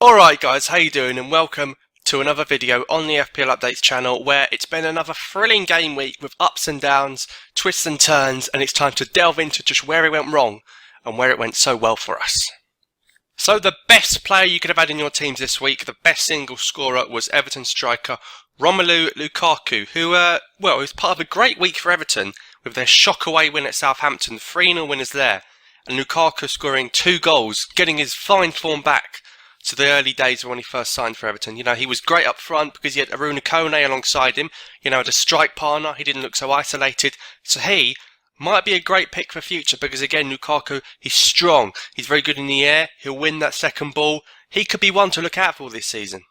Alright guys, how you doing, and welcome to another video on the FPL Updates channel, where it's been another thrilling game week with ups and downs, twists and turns, and it's time to delve into just where it went wrong and where it went so well for us. So the best player you could have had in your teams this week, the best single scorer, was Everton striker Romelu Lukaku, who was part of a great week for Everton with their shock away win at Southampton, 3-0 winners there, and Lukaku scoring 2 goals, getting his fine form back to the early days when he first signed for Everton. You know, he was great up front because he had Aruna Kone alongside him, you know, as a strike partner. He didn't look so isolated. So he might be a great pick for future because, again, Lukaku, he's strong. He's very good in the air. He'll win that second ball. He could be one to look out for this season.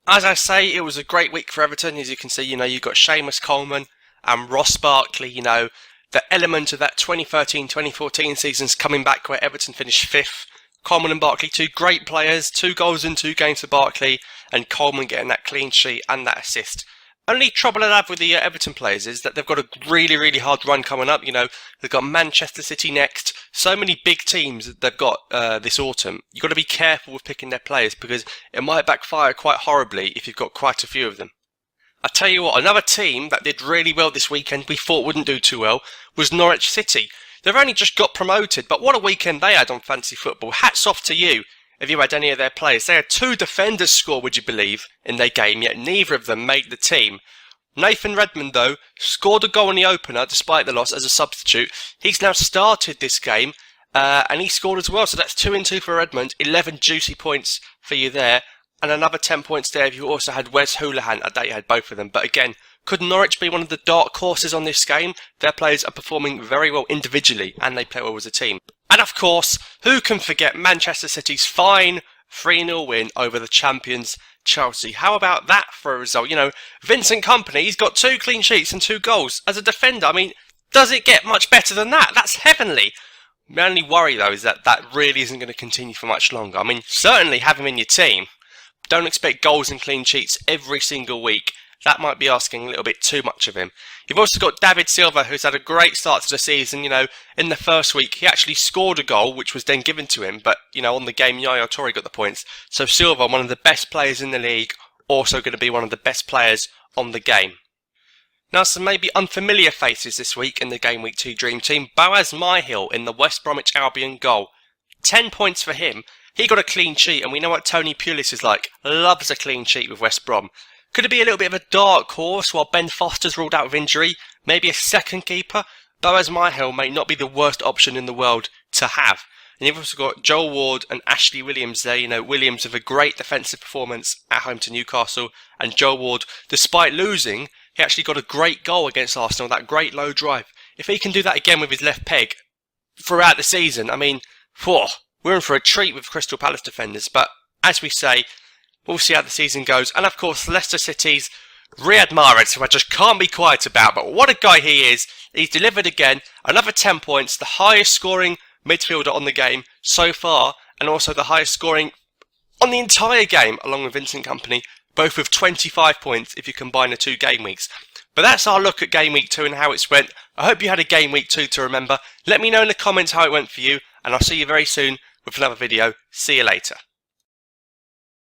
As I say, it was a great week for Everton. As you can see, you know, you've got Seamus Coleman and Ross Barkley, you know, the element of that 2013-2014 season's coming back where Everton finished 5th. Coleman and Barkley, 2 great players, 2 goals in 2 games for Barkley, and Coleman getting that clean sheet and that assist. Only trouble I have with the Everton players is that they've got a really hard run coming up. You know, they've got Manchester City next. So many big teams that they've got this autumn. You've got to be careful with picking their players because it might backfire quite horribly if you've got quite a few of them. I tell you what, another team that did really well this weekend, we thought wouldn't do too well, was Norwich City. They've only just got promoted, but what a weekend they had on fantasy football. Hats off to you if you had any of their players. They had 2 defenders score, would you believe, in their game, yet neither of them made the team. Nathan Redmond, though, scored a goal in the opener despite the loss as a substitute. He's now started this game, and he scored as well, so that's 2 and 2 for Redmond. 11 juicy points for you there, and another 10 points there if you also had Wes Hoolahan. I doubt you had both of them, but again, could Norwich be one of the dark horses on this game? Their players are performing very well individually, and they play well as a team. And of course, who can forget Manchester City's fine 3-0 win over the champions Chelsea? How about that for a result? You know, Vincent Kompany, he's got 2 clean sheets and 2 goals. As a defender, I mean, does it get much better than that? That's heavenly. My only worry, though, is that that really isn't going to continue for much longer. I mean, certainly have him in your team. Don't expect goals and clean sheets every single week. That might be asking a little bit too much of him. You've also got David Silva, who's had a great start to the season. You know, in the first week, he actually scored a goal, which was then given to him. But, you know, on the game, Yaya Toure got the points. So Silva, one of the best players in the league, also going to be one of the best players on the game. Now, some maybe unfamiliar faces this week in the Game Week 2 Dream Team. Boaz Myhill in the West Bromwich Albion goal. 10 points for him. He got a clean sheet, and we know what Tony Pulis is like. Loves a clean sheet with West Brom. Could it be a little bit of a dark horse while Ben Foster's ruled out with injury? Maybe a second keeper? Boaz Myhill may not be the worst option in the world to have. And you've also got Joel Ward and Ashley Williams there. You know, Williams with a great defensive performance at home to Newcastle. And Joel Ward, despite losing, he actually got a great goal against Arsenal, that great low drive. If he can do that again with his left peg throughout the season, I mean, we're in for a treat with Crystal Palace defenders. But as we say, we'll see how the season goes. And of course, Leicester City's Riyad Mahrez, who I just can't be quiet about. But what a guy he is. He's delivered again. Another 10 points. The highest scoring midfielder on the game so far. And also the highest scoring on the entire game, along with Vincent Kompany. Both with 25 points if you combine the 2 game weeks. But that's our look at Game Week 2 and how it's went. I hope you had a Game Week 2 to remember. Let me know in the comments how it went for you. And I'll see you very soon with another video. See you later.